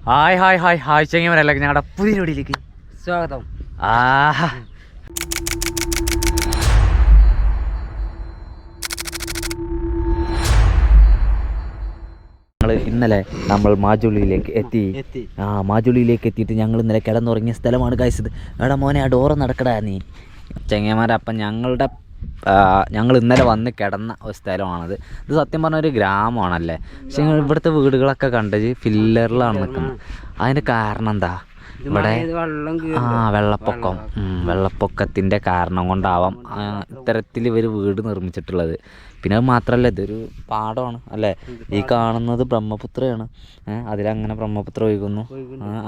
Hi hi hi hi ചെങ്ങന്മാരല്ല ഞങ്ങളുടെ പുതിയ വീഡിയോയിലേക്ക് സ്വാഗതം. ഇന്നലെ നമ്മൾ മാജുളിയിലേക്ക് എത്തി. മാജുളിയിലേക്ക് എത്തിയിട്ട് ഞങ്ങൾ ഇന്നലെ കിടന്നുറങ്ങിയ സ്ഥലമാണ് കാഴ്ചത്. എടാ മോനെ ആ ഡോറ് നടക്കടാ നീ ചെങ്ങന്മാരപ്പം ഞങ്ങൾ ഇന്നലെ വന്ന് കിടന്ന ഒരു സ്ഥലമാണത്. ഇത് സത്യം പറഞ്ഞ ഒരു ഗ്രാമമാണല്ലേ. പക്ഷെ ഇവിടുത്തെ വീടുകളൊക്കെ കണ്ടത് ഫില്ലറിലാണ് നിൽക്കുന്നത്. അതിന് കാരണം എന്താ? ഇവിടെ വെള്ളപ്പൊക്കത്തിൻ്റെ കാരണം കൊണ്ടാവാം ഇത്തരത്തിൽ ഇവർ വീട് നിർമ്മിച്ചിട്ടുള്ളത്. പിന്നെ അത് മാത്രമല്ല, ഇതൊരു പാടമാണ് അല്ലേ. ഈ കാണുന്നത് ബ്രഹ്മപുത്രയാണ്. അതിലങ്ങനെ ബ്രഹ്മപുത്ര ഒഴുകുന്നു.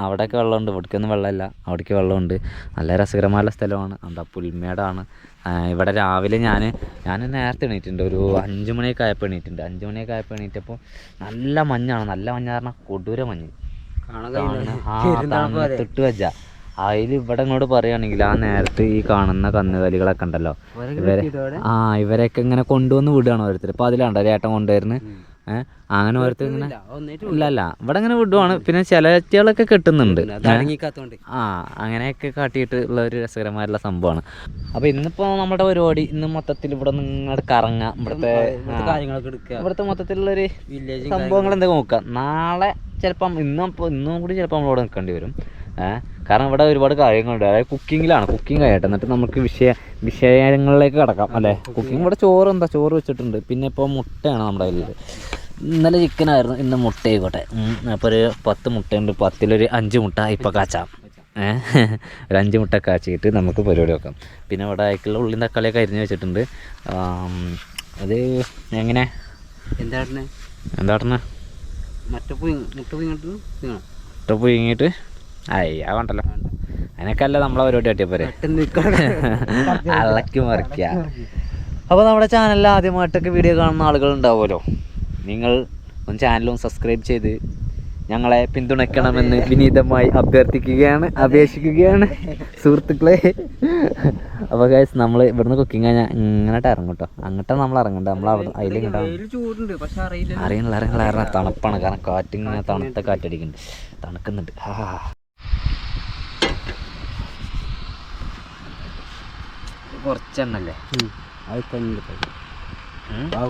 അവിടെയൊക്കെ വെള്ളമുണ്ട്, ഇവിടേക്കൊന്നും വെള്ളമില്ല, അവിടേക്ക് വെള്ളമുണ്ട്. നല്ല രസകരമായ സ്ഥലമാണ്. എന്താ പുൽമേടാണ്. ഇവിടെ രാവിലെ ഞാൻ നേരത്തെ എണീറ്റിട്ടുണ്ട്. ഒരു 5 മണിയൊക്കെ ആയപ്പോൾ എണീറ്റിട്ടുണ്ട്. 5 മണിയൊക്കെ ആയപ്പോൾ എണീറ്റപ്പോൾ നല്ല മഞ്ഞാണ്. നല്ല മഞ്ഞ പറഞ്ഞാൽ കൊടൂര മഞ്ഞ് തൊട്ട് വെച്ച. അതിൽ ഇവിടെ ഇങ്ങോട്ട് പറയുകയാണെങ്കിൽ ആ നേരത്ത് ഈ കാണുന്ന കന്നുകാലികളൊക്കെ ഉണ്ടല്ലോ, ഇവരെയൊക്കെ ഇങ്ങനെ കൊണ്ടുവന്ന് വിടുകയാണ് ഓരോരുത്തർ. ഇപ്പോൾ അതിലാണ്ടോ ചേട്ടൻ കൊണ്ടുവരുന്നത്. അങ്ങനെ ഓരോരുത്തർ ഇങ്ങനെ ഇല്ല ഇവിടെ ഇങ്ങനെ വിടുവാണ്. പിന്നെ ചിലകളൊക്കെ കെട്ടുന്നുണ്ട്. അങ്ങനെയൊക്കെ കാട്ടിയിട്ട് ഉള്ള ഒരു രസകരമായിട്ടുള്ള സംഭവമാണ്. അപ്പോൾ ഇന്നിപ്പോൾ നമ്മുടെ പരിപാടി ഇന്ന് മൊത്തത്തിൽ ഇവിടെ നിന്ന് കറങ്ങാം. ഇവിടുത്തെ മൊത്തത്തിലുള്ളൊരു സംഭവങ്ങൾ എന്തൊക്കെ നോക്കാം. നാളെ ചിലപ്പം ഇന്നും കൂടി ചിലപ്പോൾ നമ്മളിവിടെ നിൽക്കേണ്ടി വരും. കാരണം ഇവിടെ ഒരുപാട് കാര്യങ്ങളുണ്ട്. അതായത് കുക്കിംഗ് കഴിയട്ടെ, എന്നിട്ട് നമുക്ക് വിഷയങ്ങളിലേക്ക് കിടക്കാം അല്ലേ. കുക്കിംഗ് ഇവിടെ ചോറ് വെച്ചിട്ടുണ്ട്. പിന്നെ ഇപ്പോൾ മുട്ടയാണ് നമ്മുടെ കയ്യിൽ. ഇന്നലെ ചിക്കനായിരുന്നു, ഇന്ന് മുട്ട ആയിക്കോട്ടെ. അപ്പോൾ ഒരു 10 മുട്ടയുണ്ട്. 10-ൽ 5 മുട്ട ഇപ്പോൾ കാച്ചാം. ഒരു 5 മുട്ട കാച്ചിട്ട് നമുക്ക് പരിപാടി വെക്കാം. പിന്നെ ഇവിടെ അയക്കുള്ള ഉള്ളിയും തക്കാളിയൊക്കെ അരിഞ്ഞ് വെച്ചിട്ടുണ്ട്. അത് എങ്ങനെ എന്താ മുട്ട പുഴുങ്ങിയിട്ട് അയ്യാ വേണ്ടല്ലോ. അതിനൊക്കെ അല്ല നമ്മളെ പരിപാടി കാട്ടിയപ്പോരെ അളക്കി മറിക്കുക. അപ്പോൾ നമ്മുടെ ചാനലിൽ ആദ്യമായിട്ടൊക്കെ വീഡിയോ കാണുന്ന ആളുകൾ ഉണ്ടാവുമല്ലോ. നിങ്ങൾ ഒന്ന് ചാനലും സബ്സ്ക്രൈബ് ചെയ്ത് ഞങ്ങളെ പിന്തുണയ്ക്കണമെന്ന് വിനീതമായി അപേക്ഷിക്കുകയാണ് സുഹൃത്തുക്കളെ. അപ്പോൾ ഗൈസ് നമ്മൾ ഇവിടുന്ന് കുക്കിംഗ് കഴിഞ്ഞാൽ ഇങ്ങോട്ട് ഇറങ്ങും കേട്ടോ. അങ്ങോട്ടാണ് നമ്മൾ ഇറങ്ങണ്ട. നമ്മൾ അവിടെ അതിലിങ്ങോട്ടാണ് അറിയണില്ല. തണുപ്പാണ്. കാരണം കാറ്റിങ്ങനെ തണുത്ത കാറ്റടിക്കുന്നുണ്ട്, തണുക്കുന്നുണ്ട്. കുറച്ചെണ്ണല്ലേ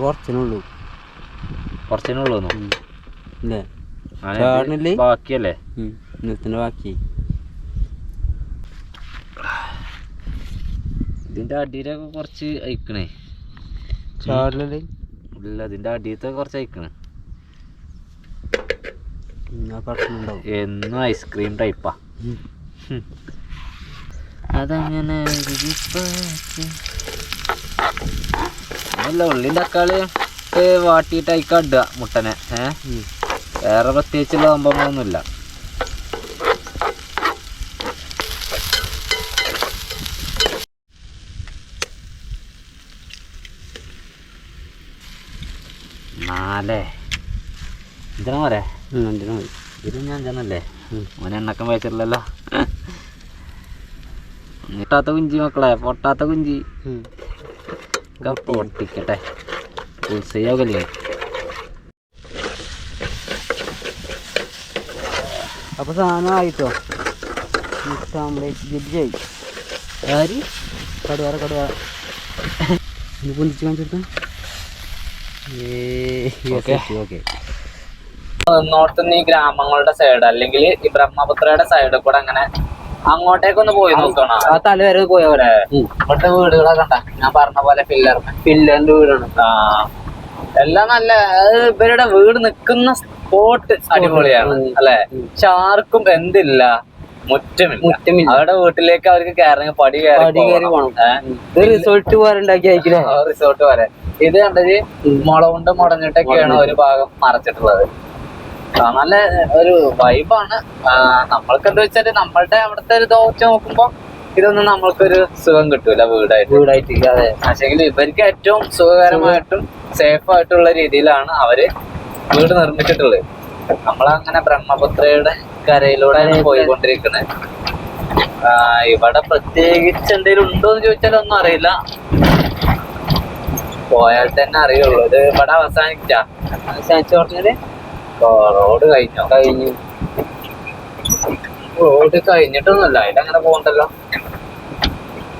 കുറച്ചിനുള്ളൂ ബാക്കിയല്ലേ ബാക്കി. ഇതിന്റെ അടിയിലൊക്കെ കുറച്ച് അയക്കണേ. ഇല്ല, ഇതിന്റെ അടിയത്തെ കുറച്ച് അയക്കണേ. എന്നും ഐസ്ക്രീം ടൈപ്പാ. അതങ്ങനെ അല്ല, ഉള്ളിയും തക്കാളി വാട്ടിയിട്ട് അയക്കാടുക മുട്ടനെ. വേറെ പ്രത്യേകിച്ചുള്ള സംഭവങ്ങളൊന്നുമില്ല. എന്തിനാ പോരെ ഇത് ഞാൻ ചെന്നല്ലേ മോനെ എണ്ണക്കം വെച്ചിട്ടില്ലല്ലോ. പൊട്ടാത്ത കുഞ്ചി മക്കളെ, പൊട്ടാത്ത കുഞ്ചി പൊട്ടിക്കട്ടെ. ഉത്സവല്ലേ. അപ്പോൾ സാധനം ആയിട്ടോ. മുട്ട ആംബ്ലേറ്റ് ജഡ്ജായി. കടുവാറ ഇനി പൊന്തിച്ച് കാണിച്ചെടുത്താൽ ഓക്കെ. നോർത്തുനിന്ന് ഈ ഗ്രാമങ്ങളുടെ സൈഡ് അല്ലെങ്കിൽ ഈ ബ്രഹ്മപുത്രയുടെ സൈഡിൽ കൂടെ അങ്ങനെ അങ്ങോട്ടേക്കൊന്ന് പോയി നോക്കണം. ആ തല വരെ പോയവരെ ഇവിടുത്തെ വീടുകളൊക്കെ കണ്ട ഞാൻ പറഞ്ഞ പോലെ ഫില്ലറിന്റെ വീടാണ്. എല്ലാം നല്ല ഇവരുടെ വീട് നിൽക്കുന്ന സ്പോട്ട് അടിപൊളിയാണ് അല്ലെ. പക്ഷെ ആർക്കും എന്തില്ല, മുറ്റമില്ല. അവരുടെ വീട്ടിലേക്ക് അവർക്ക് കയറി പടി കയറി പോകണം. റിസോർട്ട് പോലെ ഉണ്ടാക്കി റിസോർട്ട് പോലെ. ഇത് കണ്ടത് മുള കൊണ്ട് മുടഞ്ഞിട്ടൊക്കെയാണ് ഒരു ഭാഗം മറച്ചിട്ടുള്ളത്. നല്ല ഒരു വൈബാണ്. നമ്മൾക്ക് എന്താ വെച്ചാല് നമ്മളുടെ അവിടുത്തെ ഒരു വെച്ച് നോക്കുമ്പോ ഇതൊന്നും നമ്മൾക്കൊരു സുഖം കിട്ടൂല വീടായിട്ട്. അതെ, പക്ഷെങ്കിൽ ഇവർക്ക് ഏറ്റവും സുഖകരമായിട്ടും സേഫ് ആയിട്ടുള്ള രീതിയിലാണ് അവര് വീട് നിർമ്മിച്ചിട്ടുള്ളത്. നമ്മളങ്ങനെ ബ്രഹ്മപുത്രയുടെ കരയിലൂടെയാണ് പോയിക്കൊണ്ടിരിക്കുന്നത്. ഇവിടെ പ്രത്യേകിച്ച് എന്തെങ്കിലും ഉണ്ടോന്ന് ചോദിച്ചാലൊന്നും അറിയില്ല. പോയാൽ തന്നെ അറിയുള്ളൂ. ഇത് ഇവിടെ അവസാനിച്ചു പറഞ്ഞാല് റോഡ് കഴിഞ്ഞു. റോഡ് കഴിഞ്ഞിട്ടൊന്നുമല്ല, അതിലങ്ങനെ പോകണ്ടല്ലോ.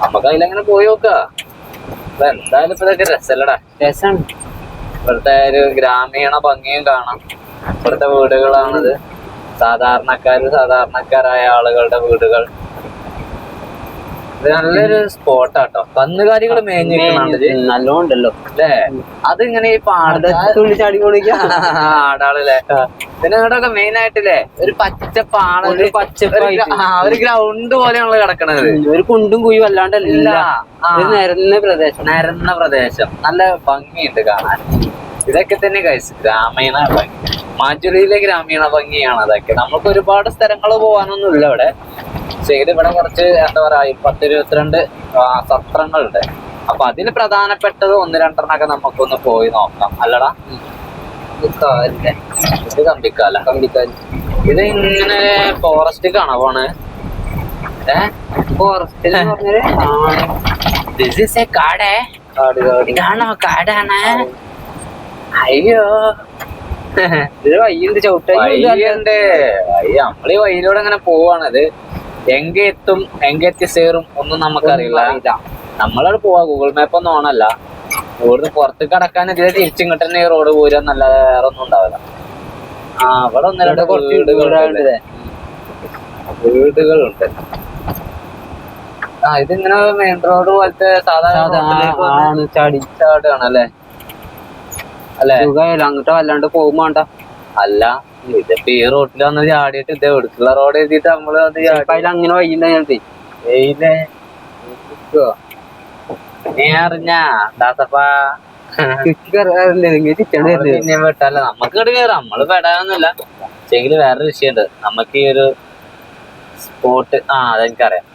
നമുക്ക് അതിലങ്ങനെ പോയി നോക്കാം. അപ്പൊ എന്തായാലും ഇപ്പൊ ഇതൊക്കെ രസല്ലടാ. രസാണ്. ഇവിടുത്തെ ഒരു ഗ്രാമീണ ഭംഗിയും കാണാം. ഇവിടുത്തെ വീടുകളാണിത്. സാധാരണക്കാരായ ആളുകളുടെ വീടുകൾ. ഇത് നല്ലൊരു സ്പോട്ടാട്ടോ. കന്നുകാലികൾ മേഞ്ഞിരിക്കുന്നുണ്ട് നല്ലോണ്ടല്ലോ അല്ലേ? അതിങ്ങനെ ഈ തുള്ളി ചാടി പൊളിക്കാം ആടാളല്ലേ. പിന്നെ ഇവിടെയൊക്കെ മെയിൻ ആയിട്ടില്ലേ ഒരു പച്ചപ്പാണ്, ഒരു ഗ്രൗണ്ട് പോലെയാണല്ലോ കിടക്കണത്. ഒരു കുണ്ടും കുയും അല്ലാണ്ടല്ല, നിരന്ന പ്രദേശം. നല്ല ഭംഗിയുണ്ട് കാണാൻ. ഇതൊക്കെ തന്നെ കഴിച്ചു ഗ്രാമീണ ഭംഗി. മാജുലിയിലെ ഗ്രാമീണ ഭംഗിയാണ് അതൊക്കെ. നമുക്ക് ഒരുപാട് സ്ഥലങ്ങൾ പോകാനൊന്നും ഇല്ല ഇവിടെ. പക്ഷേ ഇവിടെ കുറച്ച് എന്താ പറയാ 10-22 സത്രങ്ങളുണ്ട്. അപ്പൊ അതിൽ പ്രധാനപ്പെട്ടത് 1-2 നമുക്കൊന്ന് പോയി നോക്കാം. അല്ലടാ, ഇത് കമ്പിക്കാല. ഇത് ഇങ്ങനെ ഫോറസ്റ്റ് കാണാ പോണ്. ഫോറസ്റ്റ് കാടേ? ഇതാണോ കാടാണ്? അയ്യോ, വയ്യുണ്ട് വയ്യുണ്ട്. നമ്മളീ വഴിയിലൂടെ അങ്ങനെ പോവാണത്. എങ്കെത്തി സേറും ഒന്നും നമുക്കറിയില്ല. നമ്മളവിടെ പോവാ, ഗൂഗിൾ മാപ്പ് ഒന്നും ഓണല്ല. ഇവിടുന്ന് പുറത്ത് കടക്കാൻ ഇതിലെ തിരിച്ചിങ്ങോട്ട് തന്നെ ഈ റോഡ് പോരാന്നല്ലാതെ വേറെ ഒന്നും ഉണ്ടാവില്ല. അവിടെ 1-2 കുറച്ച് വീടുകളുണ്ട്. ഇതിങ്ങനെ മെയിൻ റോഡ് പോലത്തെ സാധാരണ ചാടുകയാണല്ലേ? അല്ലെ, അങ്ങോട്ട് വല്ലാണ്ട് പോകുമ്പോണ്ട. അല്ല, ഇതിപ്പോ ഈ റോട്ടിൽ വന്ന് ചാടിയിട്ട് ഇത് എടുക്കുള്ള റോഡ് എഴുതിട്ട് നമ്മള് അങ്ങനെ വൈകുന്നേ നീ അറിഞ്ഞാ ദാസപ്പാ പിന്നെ വിട്ടല്ല നമ്മക്ക് ഇങ്ങോട്ട് കയറാം. നമ്മള് പെടാനൊന്നുമില്ല. പക്ഷെങ്കില് വേറൊരു വിഷയമുണ്ട്. നമുക്ക് ഈ ഒരു സ്പോട്ട് അതെനിക്കറിയാം.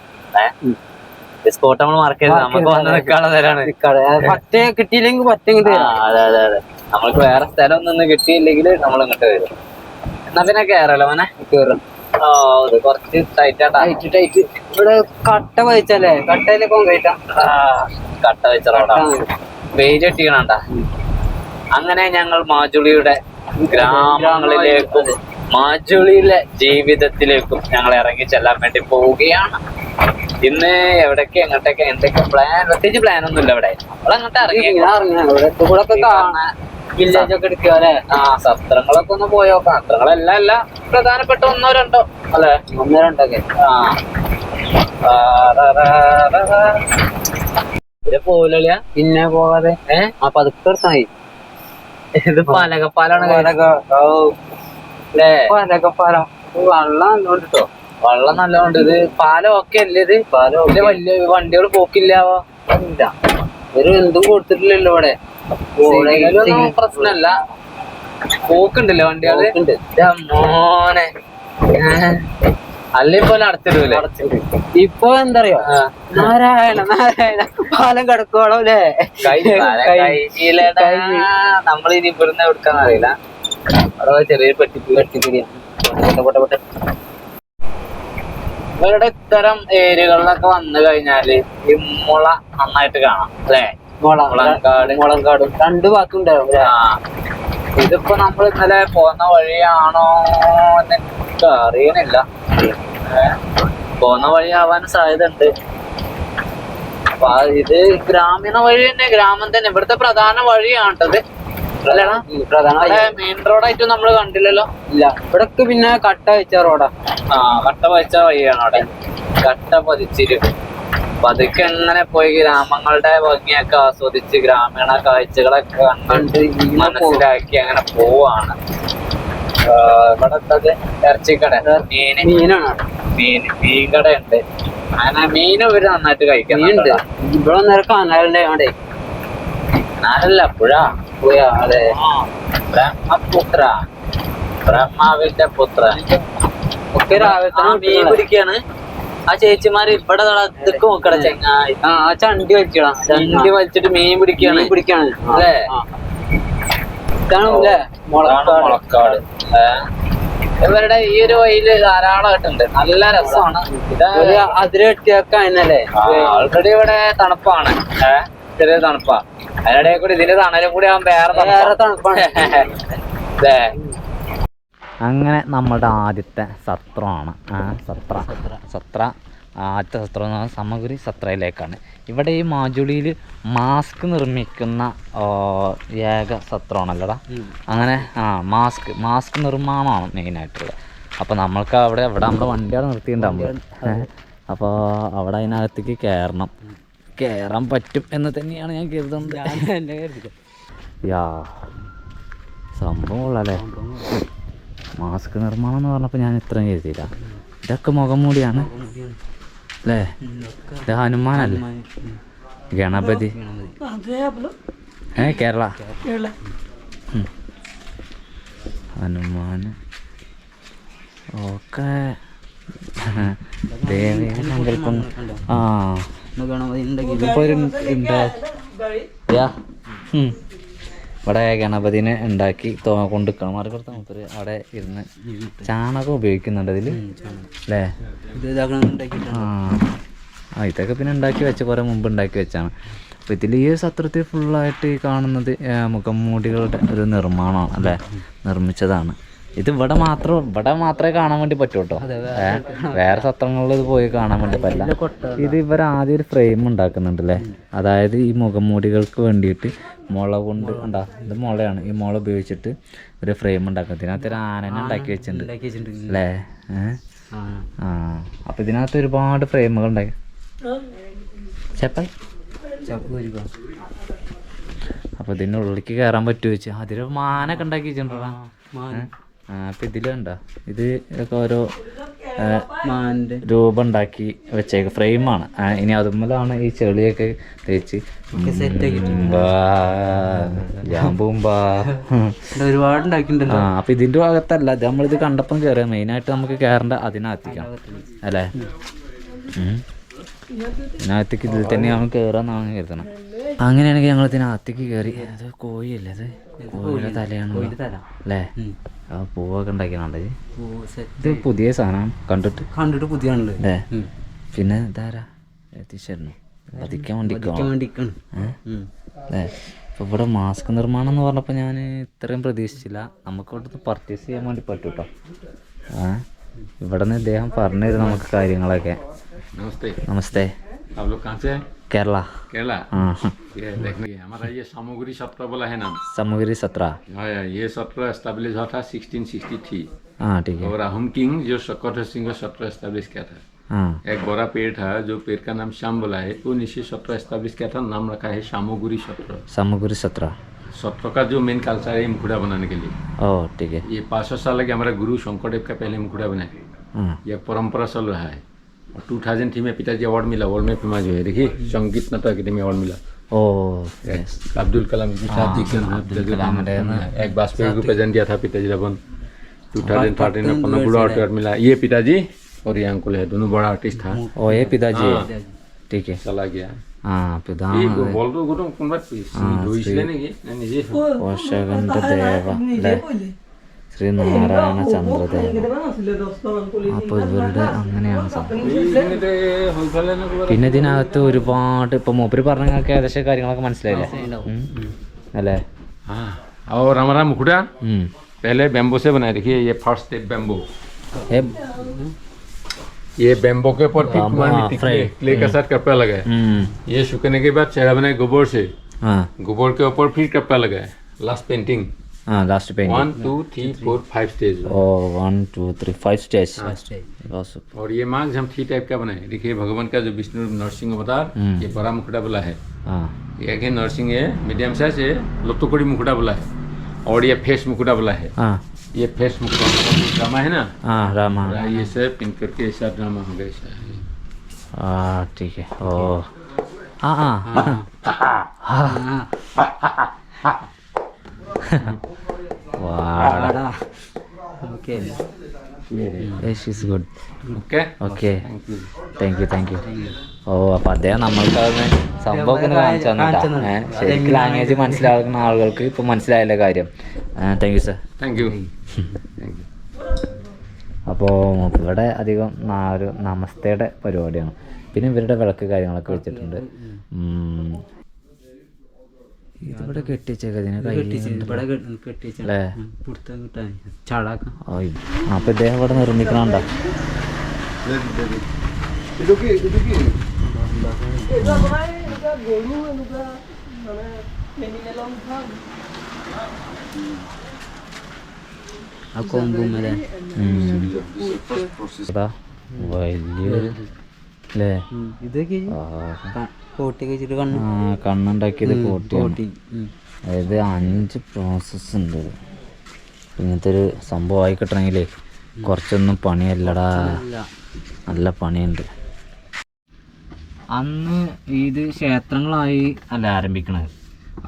സ്പോട്ട് നമ്മൾ മറക്കരുത്. നമുക്ക് വന്ന് നിൽക്കാനുള്ള തരാണ്. കിട്ടിയില്ലെങ്കിൽ അതെ അതെ അതെ. നമ്മൾക്ക് വേറെ സ്ഥലം ഒന്നും കിട്ടിയില്ലെങ്കിൽ നമ്മൾ ഇങ്ങോട്ട് വരും. എന്നാ പിന്നെ കേറല്ലോ മോനെ. കേറും. ഇത് കുറച്ച് ടൈറ്റ്. ഇവിടെ കട്ട വഹിച്ചല്ലേ? കട്ടയിലെ കോൺക്രീറ്റാ. കട്ട വെച്ച റോഡാണ്. വെയിൽ കെട്ടിക്കണണ്ട. അങ്ങനെ ഞങ്ങൾ മാജുളിയുടെ ഗ്രാമങ്ങളിലേക്കും മാജുളിയിലെ ജീവിതത്തിലേക്കും ഞങ്ങൾ ഇറങ്ങി ചെല്ലാൻ വേണ്ടി പോവുകയാണ്. ഇന്ന് എവിടേക്ക് എങ്ങോട്ടൊക്കെ എന്തൊക്കെ പ്രത്യേകിച്ച് പ്ലാൻ ഒന്നും ഇല്ല. ഇവിടെ നമ്മളങ്ങോട്ട് ഇറങ്ങി കാണാൻ വില്ലേജ് ഒക്കെ എടുക്കുക അല്ലെ? സത്രങ്ങളൊക്കെ ഒന്ന് പോയോക്കാം. സത്രങ്ങളെല്ലാം അല്ല, പ്രധാനപ്പെട്ട 1-2 അല്ലെ? 1-2 ഒക്കെ. പോവില്ല. പിന്നെ പോകാതെ പതുക്കെ എടുത്തായി. ഇത് പലകപ്പാലാണ്. പലകപ്പാലം വെള്ളം നല്ലോണ്ട് കേട്ടോ. വെള്ളം നല്ലോണ്ട്. ഇത് പാലം ഒക്കെ അല്ലേ? ഇത് പാലം വലിയ വണ്ടികൾ പോക്കില്ലാവോ? ഒരു എന്തും കൊടുത്തിട്ടില്ലല്ലോ ഇവിടെ. പ്രശ്നല്ല, പോക്കുണ്ടല്ലോ വണ്ടികള്. മോനെ അല്ലേ പോലെ അടച്ചിടൂലേ? ഇപ്പൊ എന്താ അറിയോ, നാരായണ പാലം കിടക്കോളൂ അല്ലേ? നമ്മളിനി ഇവിടുന്ന് എടുക്കാന്നറിയില്ല. അവിടെ ചെറിയ പെട്ടിപ്പിടിയാണ്. ഇവരുടെ ഇത്തരം ഏരിയകളിലൊക്കെ വന്നു കഴിഞ്ഞാല് ഈ മുള നന്നായിട്ട് കാണാം അല്ലേ? മുളങ്കാടും 2 ഭാഗത്തുണ്ടാവും. ഇതിപ്പോ നമ്മൾ ഇന്നലെ പോന്ന വഴിയാണോ എന്ന് എനിക്ക് അറിയണില്ല. പോന്ന വഴിയാവാൻ സാധ്യത ഉണ്ട്. അപ്പൊ ഇത് ഗ്രാമീണ വഴി തന്നെ, ഗ്രാമം തന്നെ. ഇവിടുത്തെ പ്രധാന വഴിയാണത്. മെയിൻ റോഡായിട്ട് നമ്മള് കണ്ടില്ലല്ലോ. ഇല്ല, ഇവിടൊക്കെ പിന്നെ കട്ട വെച്ച റോഡാ. കട്ട വെച്ച വഴിയാണ് അവിടെ. കട്ട പതിച്ചിരിക്കും. അപ്പൊ അതൊക്കെ എങ്ങനെ പോയി ഗ്രാമങ്ങളുടെ ഭംഗിയൊക്കെ ആസ്വദിച്ച് ഗ്രാമീണ കാഴ്ചകളൊക്കെ കണ്ട് മനസ്സിലാക്കി അങ്ങനെ പോവാണ്. ഇവിടെ ഇറച്ചിക്കട, മീൻ കടയുണ്ട്. അങ്ങനെ മീനും ഇവര് നന്നായിട്ട് കഴിക്കുന്നുണ്ട്. ഇവിടെ നേരെ കാനാലുണ്ടേ. കാനാലല്ല, പുഴ. അതെ, ബ്രഹ്മപുത്ര, ബ്രഹ്മാവിന്റെ പുത്രൻ. ഒക്കെ രാവിലെ മീൻ പിടിക്കാണ്. ആ ചേച്ചിമാര് ഇവിടെ ഇതൊക്കെ നോക്കട ചെങ്ങായി. ചണ്ടി വലിക്കണം. ചണ്ടി വലിച്ചിട്ട് മീൻ പിടിക്കാണ് അല്ലേ? മുളക്കാട്. ഇവരുടെ ഈ ഒരു വഴിയില് ധാരാളമായിട്ടുണ്ട്. നല്ല രസമാണ്. അതിരട്ടിയാക്കാന്നല്ലേ? ഓൾറെഡി ഇവിടെ തണുപ്പാണ്. ചെറിയ തണുപ്പാ. അതിനിടയിൽ കൂടി ഇതിന്റെ തണലും കൂടി ആവുമ്പോ വേറെ തണുപ്പാണ്. അങ്ങനെ നമ്മുടെ ആദ്യത്തെ സത്രമാണ് സത്ര ആദ്യത്തെ സത്രം എന്ന് പറഞ്ഞാൽ സമഗുരി സത്രയിലേക്കാണ്. ഇവിടെ ഈ മാജുളിയിൽ മാസ്ക് നിർമ്മിക്കുന്ന ഏക സത്രമാണല്ലോടാ. അങ്ങനെ മാസ്ക് നിർമ്മാണമാണ് മെയിനായിട്ടുള്ളത്. അപ്പോൾ നമ്മൾക്ക് ഇവിടെ നമ്മുടെ വണ്ടിയാണ് നിർത്തിയിട്ടുണ്ടാകുമ്പോൾ അപ്പോൾ അവിടെ അതിനകത്തേക്ക് കയറാൻ പറ്റും എന്ന് തന്നെയാണ് ഞാൻ കരുതുന്നത്. സംഭവം കൊള്ളാല്ലേ. മാസ്ക് നിർമ്മാണം എന്ന് പറഞ്ഞപ്പോൾ ഞാൻ ഇത്രയും കരുതിയില്ല. ഇതൊക്കെ മുഖം മൂടിയാണ് അല്ലേ? ഇത് ഹനുമാനല്ലേ? ഗണപതി കേരള ഹനുമാൻ ഓക്കെ. ദേവിയെ സങ്കല്പം ഇവിടെ ഗണപതിനെ ഉണ്ടാക്കി കൊണ്ടുക്കണം. മറികടത്ത് മൂപ്പര് അവിടെ ഇരുന്ന് ചാണകം ഉപയോഗിക്കുന്നുണ്ട് ഇതിൽ അല്ലേ? ഇതൊക്കെ പിന്നെ ഉണ്ടാക്കി വെച്ച കുറേ മുമ്പ് ഉണ്ടാക്കി വെച്ചാണ്. അപ്പോൾ ഇതിൽ ഈ സത്രത്തിൽ ഫുള്ളായിട്ട് ഈ കാണുന്നത് മുഖംമൂടികളുടെ ഒരു നിർമ്മാണമാണ് അല്ലേ? നിർമ്മിച്ചതാണ്. ഇത് ഇവിടെ മാത്രമേ കാണാൻ വേണ്ടി പറ്റൂ കേട്ടോ. വേറെ സത്രങ്ങളിൽ ഇത് പോയി കാണാൻ വേണ്ടി പറ്റില്ല. ഇത് ഇവർ ആദ്യം ഒരു ഫ്രെയിം ഉണ്ടാക്കുന്നുണ്ട് അല്ലേ? അതായത് ഈ മുഖംമൂടികൾക്ക് വേണ്ടിയിട്ട് മുള കൊണ്ട് ഇത് മുളയാണ്. ഈ മുള ഉപയോഗിച്ചിട്ട് ഒരു ഫ്രെയിം ഉണ്ടാക്കും. ഇതിനകത്ത് ഒരു ആനനെ ഉണ്ടാക്കി വെച്ചിട്ടുണ്ട് അല്ലേ? അപ്പം ഇതിനകത്ത് ഒരുപാട് ഫ്രെയിമുകൾ ഉണ്ടാക്കി അപ്പോൾ ഇതിൻ്റെ ഉള്ളിലേക്ക് കയറാൻ പറ്റുമോ വെച്ചാൽ അതിൽ മാനൊക്കെ ഉണ്ടാക്കി വെച്ചിട്ടുണ്ടോ? അപ്പം ഇതിലുണ്ടോ? ഇത് ഒക്കെ ഓരോ രൂപം ഉണ്ടാക്കി വെച്ചേക്ക് ഫ്രെയിമാണ്. ഇനി അതുമ്മലാണ് ഈ ചെളിയൊക്കെ തേച്ച് ഒരുപാട് ഉണ്ടാക്കിയിട്ടുണ്ടല്ലോ. അപ്പം ഇതിൻ്റെ ഭാഗത്തല്ല, ഇത് നമ്മളിത് കണ്ടപ്പം കയറിയ മെയിനായിട്ട് നമുക്ക് കയറേണ്ട അതിനകത്തേക്കാം അല്ലേ? ഇതിനകത്തേക്ക് ഇതിൽ തന്നെയാണ് കയറാന്നാണ് കരുതണം. അങ്ങനെയാണെങ്കിൽ ഞങ്ങൾ ഇതിനകത്തേക്ക് കയറി. അത് കോഴിയല്ലേ? അത് കോഴിയുടെ തലയാണ് അല്ലേ? പൂവൊക്കെ ഉണ്ടാക്കിയാണത്. ഇത് പുതിയ സാധനം കണ്ടിട്ട് പുതിയാണല്ലോ അല്ലേ? പിന്നെ ഇതാരാ എത്തിച്ചേരണോ പതിക്കാൻ വേണ്ടിക്കാണ് അല്ലേ? അപ്പോൾ ഇവിടെ മാസ്ക് നിർമ്മാണം എന്ന് പറഞ്ഞപ്പോൾ ഞാൻ ഇത്രയും പ്രതീക്ഷിച്ചില്ല. നമുക്ക് ഇവിടുന്ന് പർച്ചേസ് ചെയ്യാൻ വേണ്ടി പറ്റും കേട്ടോ. ഇവിടെ നിന്ന് ഇദ്ദേഹം പറഞ്ഞു തരും നമുക്ക് കാര്യങ്ങളൊക്കെ. നമസ്തേ. केरला हाँ ये देखने हमारा ये सामुग्री सत्र बोला है नाम। सामुग्री सत्र ये सत्र एस्टेब्लिश हुआ था 1663। हाँ ठीक है। और राहुल किंग जो सकौर सिंह का सत्र एस्टेब्लिश किया था। हाँ। एक बड़ा पेड़ था जो पेड़ का नाम श्याम बोला है, तो नीचे सत्र एस्टेब्लिश किया था, नाम रखा है सामुग्री सत्र। सामुग्री सत्र सत्र का जो मेन कल्चर है मुखड़ा बनाने के लिए। ओह ठीक है। ये 500 साल लगे हमारे गुरु शंकरदेव का पहले मुखड़ा बनाए। ये परंपरा चल रहा है। 2003 में पिताजी अवार्ड मिला, वर्ल्ड में फेमस हुए। देखिए संगीत नाटक अकेडमी अवार्ड मिला। अब्दुल कलाम के साथ एक वाजपेयी को प्रेजेंट दिया था पिताजी रबन। 2013 में पन्ना बुला अवार्ड मिला। ये पिताजी और ये अंकुल है, दोनों बड़ा आर्टिस्ट था। ओ ये पिताजी ठीक है। चला गया पिता बोल दो गुरु कौन बात दो इसलिए नहीं वर्षगंध देव ശ്രീനാരായണ ചന്ദ്രദേവ. അപ്പോൾ ഇവരുടെ അങ്ങനെയാണ് സംഭവം. പിന്നെ ഇതിനകത്ത് ഒരുപാട് ഇപ്പം മൂപ്പര് പറഞ്ഞൊക്കെ ഏകദേശം കാര്യങ്ങളൊക്കെ മനസ്സിലായില്ലേ അല്ലേ? और हमारा मुखड़ा पहले बैम्बो से बनाया। देखिए ये फर्स्ट स्टेप बैम्बो, ये बैम्बो के ऊपर क्ले के साथ कपड़ा लगाए। ये सूखने के बाद चेहरा बनाए गोबर से। गोबर के ऊपर फिर कपड़ा लगाए। Last painting last painting 1 2 3 4 5 stage. 1 2 3 5 stage. और ये मार्ग हम 3 टाइप का बनाए। देखिए भगवान का जो विष्णु नरसिंह अवतार, ये बड़ा मुखड़ा बोला है। ये है नरसिंह है, मीडियम साइज है, लत्तुकोड़ी मुखड़ा बोला है। और ये फेस मुखड़ा बोला है। ये फेस मुखड़ा ड्रामा है ना? ड्रामा। ये से पिन करके ऐसा ड्रामा हो गया ऐसा। ठीक है। ओ वाह okay yes is good okay thank you ഓ അപ്പോൾ അദ്ദേഹം നമ്മൾക്ക് സംഭവമൊക്കെ ഒന്ന് കാണിച്ചു തന്നിട്ടാ. ശരിക്കും ലാംഗ്വേജ് മനസ്സിലാക്കുന്ന ആളുകൾക്ക് ഇപ്പോൾ മനസ്സിലായല്ലേ കാര്യം. Thank you sir. Thank you. അപ്പോൾ ഇവിടെ അധികം ഒരു നമസ്തയുടെ പരിപാടിയാണ്. പിന്നെ ഇവരുടെ വിളക്ക് കാര്യങ്ങളൊക്കെ വെച്ചിട്ടുണ്ട്. ഇതിവിടെ കെട്ടിച്ചേക്കതിനെ അപ്പൊ ഇദ്ദേഹം ഇവിടെ നിർമ്മിക്കണണ്ട. ആ കൊമ്പുമ്മലെ വലിയൊരു അല്ലേ ഇതൊക്കെ കോട്ടി വെച്ചിട്ട് കണ്ണുണ്ടാക്കിയത് കോട്ടി. അതായത് 5 പ്രോസസ്സ് ഉണ്ട്. ഇങ്ങനത്തെ ഒരു സംഭവമായി കിട്ടണമെങ്കിലേ കുറച്ചൊന്നും പണിയല്ലടാ, നല്ല പണിയുണ്ട്. അന്ന് ഇത് ക്ഷേത്രങ്ങളായി അല്ല ആരംഭിക്കണത്.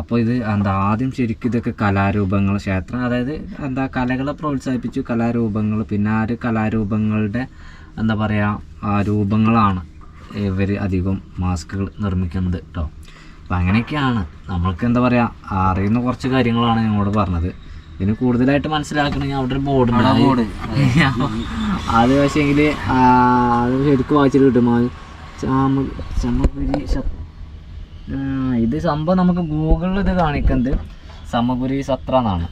അപ്പോൾ ഇത് ആദ്യം ശരിക്കും ഇതൊക്കെ കലാരൂപങ്ങൾ, ക്ഷേത്രം അതായത് കലകളെ പ്രോത്സാഹിപ്പിച്ചു, കലാരൂപങ്ങൾ. പിന്നെ ആ ഒരു കലാരൂപങ്ങളുടെ രൂപങ്ങളാണ് ഇവർ അധികം മാസ്കുകൾ നിർമ്മിക്കുന്നത് കേട്ടോ. അപ്പം അങ്ങനെയൊക്കെയാണ് നമ്മൾക്ക് അറിയുന്ന കുറച്ച് കാര്യങ്ങളാണ് ഞങ്ങളോട് പറഞ്ഞത്. ഇതിന് കൂടുതലായിട്ട് മനസ്സിലാക്കണമെങ്കിൽ അവിടെ ഒരു ബോർഡ് അത് പക്ഷേങ്കിൽ അത് ശരിക്കും വായിച്ചിട്ട് കിട്ടും. ചമകുരി ഇത് സംഭവം നമുക്ക് ഗൂഗിളിൽ ഇത് കാണിക്കുന്നത് സമകുരി സത്ര എന്നാണ്.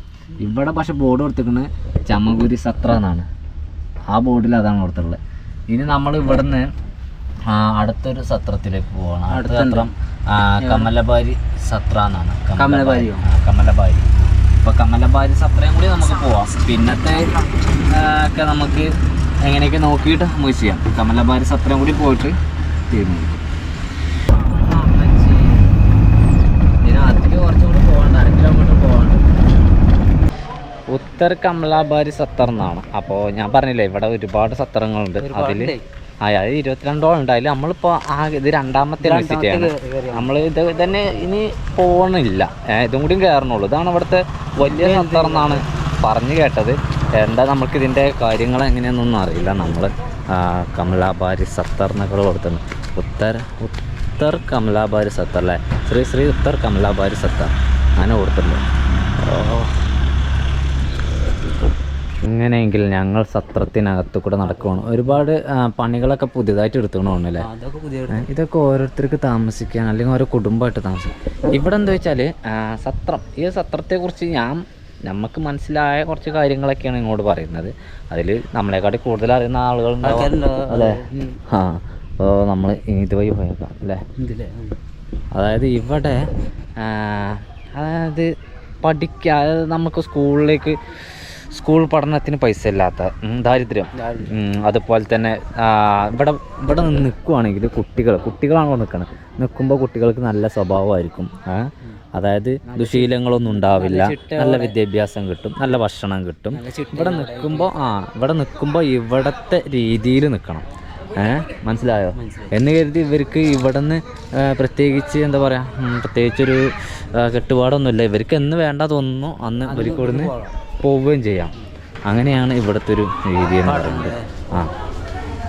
ഇവിടെ പക്ഷെ ബോർഡ് കൊടുത്തിരിക്കുന്നത് ചമകുരി സത്ര എന്നാണ്. ആ ബോർഡിൽ അതാണ് കൊടുത്തിട്ടുള്ളത്. ഇനി നമ്മൾ ഇവിടുന്ന് അടുത്തൊരു സത്രത്തിലേക്ക് പോവാണ്. അടുത്ത സത്രം കമലബാരി സത്ര എന്നാണ്. കമലബാരി. ഇപ്പോൾ കമലബാരി സത്രയും കൂടി നമുക്ക് പോവാം. പിന്നത്തെ ഒക്കെ നമുക്ക് എങ്ങനെയൊക്കെ നോക്കിയിട്ട് നമുക്ക് ചെയ്യാം. കമലബാരി സത്രയും കൂടി പോയിട്ട് തീരുമാനിക്കും. ഇതിനകത്തേക്ക് കുറച്ചും കൂടി പോകണ്ട, 1 കിലോമീറ്റർ പോകാണ്ട്. ഉത്തർ കമലാബാരി സത്തർ എന്നാണ്. അപ്പോൾ ഞാൻ പറഞ്ഞില്ലേ ഇവിടെ ഒരുപാട് സത്രങ്ങളുണ്ട്. അതിൽ 22ഓളം ഉണ്ട്. അതിൽ നമ്മളിപ്പോൾ ഇത് 2ാമത്തെ വിസിറ്റ് ചെയ്യണം. നമ്മൾ ഇത് തന്നെ ഇനി പോകണില്ല, ഇതും കൂടിയും കയറണുള്ളൂ. ഇതാണ് ഇവിടുത്തെ വലിയ സത്തർ എന്നാണ് പറഞ്ഞു കേട്ടത്. എന്താ നമുക്ക് ഇതിൻ്റെ കാര്യങ്ങൾ എങ്ങനെയാണെന്നൊന്നും അറിയില്ല. നമ്മൾ കമലാബാരി സത്തർ എന്നൊക്കെ കൊടുത്തിട്ടുണ്ട്. ഉത്തർ കമലാബാരി സത്തർ അല്ലേ, ശ്രീ ഉത്തർ കമലാബാരി സത്തർ അങ്ങനെ കൊടുത്തിട്ടുണ്ട്. ഇങ്ങനെയെങ്കിൽ ഞങ്ങൾ സത്രത്തിനകത്ത് കൂടെ നടക്കുകയാണ്. ഒരുപാട് പണികളൊക്കെ പുതിയതായിട്ട് എടുത്തുകൊണ്ടല്ലേ. ഇതൊക്കെ ഓരോരുത്തർക്ക് താമസിക്കാൻ അല്ലെങ്കിൽ ഓരോ കുടുംബമായിട്ട് താമസിക്കാം. ഇവിടെ എന്താ വെച്ചാൽ സത്രം, ഈ സത്രത്തെക്കുറിച്ച് നമുക്ക് മനസ്സിലായ കുറച്ച് കാര്യങ്ങളൊക്കെയാണ് ഇങ്ങോട്ട് പറയുന്നത്. അതിൽ നമ്മളെക്കാട്ടി കൂടുതൽ അറിയുന്ന ആളുകളുണ്ടാവും അല്ലേ. അപ്പോൾ നമ്മൾ ഇതുവഴി പോയേക്കാം അല്ലേ. അതായത് ഇവിടെ അതായത് അതായത് നമുക്ക് സ്കൂൾ പഠനത്തിന് പൈസ ഇല്ലാത്ത ദാരിദ്ര്യം, അതുപോലെ തന്നെ ഇവിടെ നിൽക്കുവാണെങ്കിൽ കുട്ടികളാണോ നിൽക്കുമ്പോൾ കുട്ടികൾക്ക് നല്ല സ്വഭാവമായിരിക്കും. അതായത് ദുശീലങ്ങളൊന്നും ഉണ്ടാവില്ല, നല്ല വിദ്യാഭ്യാസം കിട്ടും, നല്ല ഭക്ഷണം കിട്ടും. ഇവിടെ നിൽക്കുമ്പോൾ ഇവിടുത്തെ രീതിയിൽ നിൽക്കണം. മനസ്സിലായോ? എന്ന് കരുതി ഇവർക്ക് ഇവിടെ നിന്ന് പ്രത്യേകിച്ച് പ്രത്യേകിച്ചൊരു കെട്ടുപാടൊന്നുമില്ല. ഇവർക്ക് എന്ന് വേണ്ട തോന്നുന്നു അന്ന് ഇവർക്ക് ഇവിടുന്ന് പോവുകയും ചെയ്യാം. അങ്ങനെയാണ് ഇവിടുത്തെ ഒരു രീതി എന്ന് പറയുന്നത്.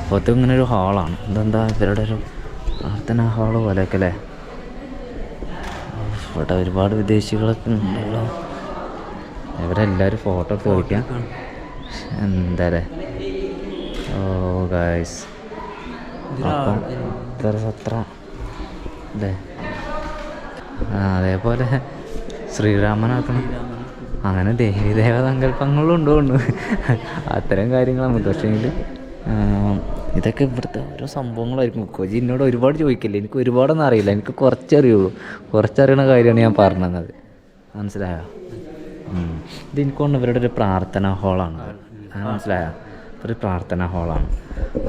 അപ്പോൾ ഇങ്ങനെ ഒരു ഹാളാണ്. ഇതെന്താ ഇവരുടെ ഒരു പ്രാർത്ഥനാ ഹാള് പോലെയൊക്കെ അല്ലേ. ഇവിടെ ഒരുപാട് വിദേശികളൊക്കെ ഉണ്ടല്ലോ. ഇവരെല്ലാവരും ഫോട്ടോ ഒക്കെ ചോദിക്കാം എന്താ അല്ലേ. ഓ ഗൈസ്, അപ്പം ഇത്ര സത്ര അല്ലേ. അതേപോലെ ശ്രീരാമനാക്കണം. അങ്ങനെ ദേവീദേവസങ്കല്പങ്ങളും ഉണ്ടോണ്ട് അത്തരം കാര്യങ്ങൾ നമുക്ക്. പക്ഷേങ്കിൽ ഇതൊക്കെ ഇവിടുത്തെ ഓരോ സംഭവങ്ങളായിരിക്കും. കൊച്ചി എന്നോട് ഒരുപാട് ചോദിക്കില്ല, എനിക്ക് ഒരുപാടൊന്നും അറിയില്ല, എനിക്ക് കുറച്ചറിയുള്ളൂ. കുറച്ചറിയണ കാര്യമാണ് ഞാൻ പറഞ്ഞത്. മനസ്സിലായോ? ഇത് എനിക്കൊണ്ട് ഇവരുടെ ഒരു പ്രാർത്ഥനാ ഹാളാണ്. മനസ്സിലായോ? ഒരു പ്രാർത്ഥനാ ഹാളാണ്.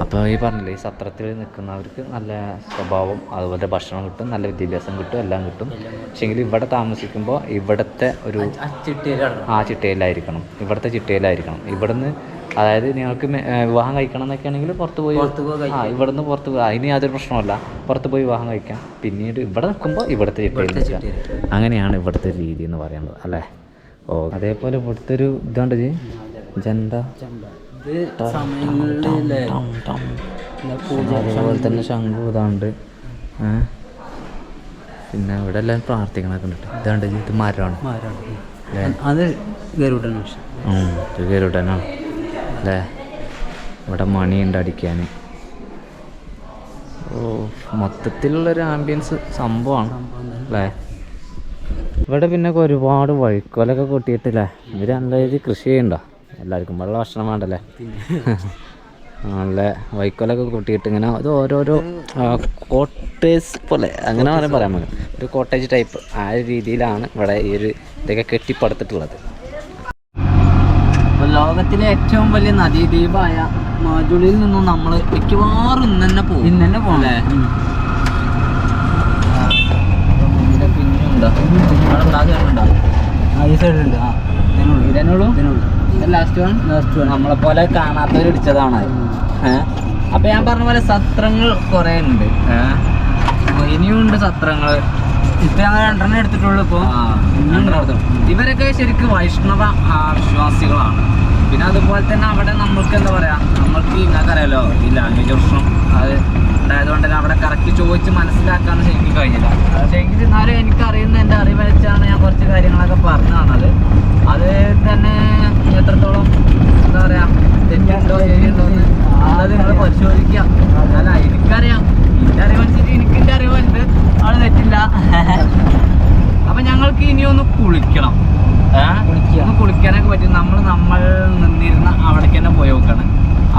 അപ്പോൾ ഈ പറഞ്ഞില്ലേ, ഈ സത്രത്തിൽ നിൽക്കുന്നവർക്ക് നല്ല സ്വഭാവം, അതുപോലെ ഭക്ഷണം കിട്ടും, നല്ല വിദ്യാഭ്യാസം കിട്ടും, എല്ലാം കിട്ടും. പക്ഷേങ്കിൽ ഇവിടെ താമസിക്കുമ്പോൾ ഇവിടുത്തെ ഒരു ചിട്ടയിലായിരിക്കണം, ഇവിടുത്തെ ചിട്ടയിലായിരിക്കണം. ഇവിടുന്ന് അതായത് നിങ്ങൾക്ക് വിവാഹം കഴിക്കണം എന്നൊക്കെ ആണെങ്കിൽ പുറത്ത് പോയി ഇവിടുന്ന് പുറത്ത് പോയി അതിന് യാതൊരു പ്രശ്നമല്ല, പുറത്ത് പോയി വിവാഹം കഴിക്കാം. പിന്നീട് ഇവിടെ നിൽക്കുമ്പോൾ ഇവിടുത്തെ ചിട്ടയിൽ നിൽക്കാം. അങ്ങനെയാണ് ഇവിടുത്തെ രീതി എന്ന് പറയുന്നത് അല്ലേ. ഓ, അതേപോലെ ഇവിടുത്തെ ഒരു ഇതുണ്ട് ജണ്ട, അതുപോലെ തന്നെ ശംഖു ഇതാണ്ട്. പിന്നെ ഇവിടെ എല്ലാം പ്രാർത്ഥിക്കണൊക്കെ ഉണ്ട്. ഇതാണ്ട് ഇത് മരമാണ്, അത് ഗരുഡനാണ് അല്ലേ. ഇവിടെ മണിയുണ്ട് അടിക്കാൻ. ഓ, മൊത്തത്തിലുള്ളൊരു ആംബിയൻസ് സംഭവമാണ് അല്ലേ. ഇവിടെ പിന്നെ ഒരുപാട് വഴുക്കോലൊക്കെ കൊട്ടിയിട്ടില്ലേ. ഇവര് നല്ല രീതിയിൽ കൃഷി ചെയ്യണ്ടോ? എല്ലാവർക്കും വെള്ള ഭക്ഷണം വേണ്ടല്ലേ. നല്ല വൈക്കോലൊക്കെ കൂട്ടിയിട്ട് ഇങ്ങനെ അത് ഓരോരോ കോട്ടേജ് പോലെ അങ്ങനെ പറയാൻ പറ്റും. ഒരു കോട്ടേജ് ടൈപ്പ് ആ ഒരു രീതിയിലാണ് ഇവിടെ ഈ ഒരു ഇതൊക്കെ കെട്ടിപ്പടുത്തിട്ടുള്ളത്. അപ്പോൾ ലോകത്തിലെ ഏറ്റവും വലിയ നദീദ്വീപായ മാജുളിയിൽ നിന്നും നമ്മൾ മിക്കവാറും ഇന്ന് തന്നെ പോകും അല്ലേ. പിന്നെയുണ്ടോ ഈ സൈഡിലുണ്ട്. ഇതന്നെയുള്ളൂ. ലാസ്റ്റ് വൺ നമ്മളെ പോലെ കാണാത്തവർ ഇടിച്ചതാണ്. അപ്പൊ ഞാൻ പറഞ്ഞ പോലെ സത്രങ്ങൾ കുറെ ഉണ്ട്. ഇനിയും ഉണ്ട് സത്രങ്ങൾ. ഇപ്പൊ ഞങ്ങൾ 2 എടുത്തിട്ടുള്ളൂ. ഇപ്പൊ ഇവരൊക്കെ ശരിക്കും വൈഷ്ണവ വിശ്വാസികളാണ്. പിന്നെ അതുപോലെ തന്നെ അവിടെ നമ്മൾക്ക് എന്താ പറയാ, നമ്മൾക്ക് ഇങ്ങനറിയാലോ ഈ ലാംഗ്വേജ് പ്രശ്നം അത് ഉണ്ടായതുകൊണ്ട് തന്നെ അവിടെ കറക്റ്റ് ചോദിച്ച് മനസ്സിലാക്കാൻ ശരിക്കും കഴിഞ്ഞില്ല. പക്ഷേ എങ്കിൽ എന്നാലും എനിക്കറിയുന്ന എൻ്റെ അറിവ് വെച്ചാണ് ഞാൻ കുറച്ച് കാര്യങ്ങളൊക്കെ പറഞ്ഞു തന്നത്. അത് തന്നെ എത്രത്തോളം എന്താ പറയാ തെറ്റുണ്ടോ ശരിയുണ്ടോ എന്ന് അത് നിങ്ങൾ പരിശോധിക്കാം. അല്ല എനിക്കറിയാം, എൻ്റെ അറിവനുസരിച്ച് എനിക്കെൻ്റെ അറിവുണ്ട്, അത് തെറ്റില്ല. അപ്പം ഞങ്ങൾക്ക് ഇനിയൊന്ന് കുളിക്കണം. കുളിക്കാനൊക്കെ പറ്റും. നമ്മൾ നിന്നിരുന്ന അവിടേക്ക് തന്നെ പോയി നോക്കണം.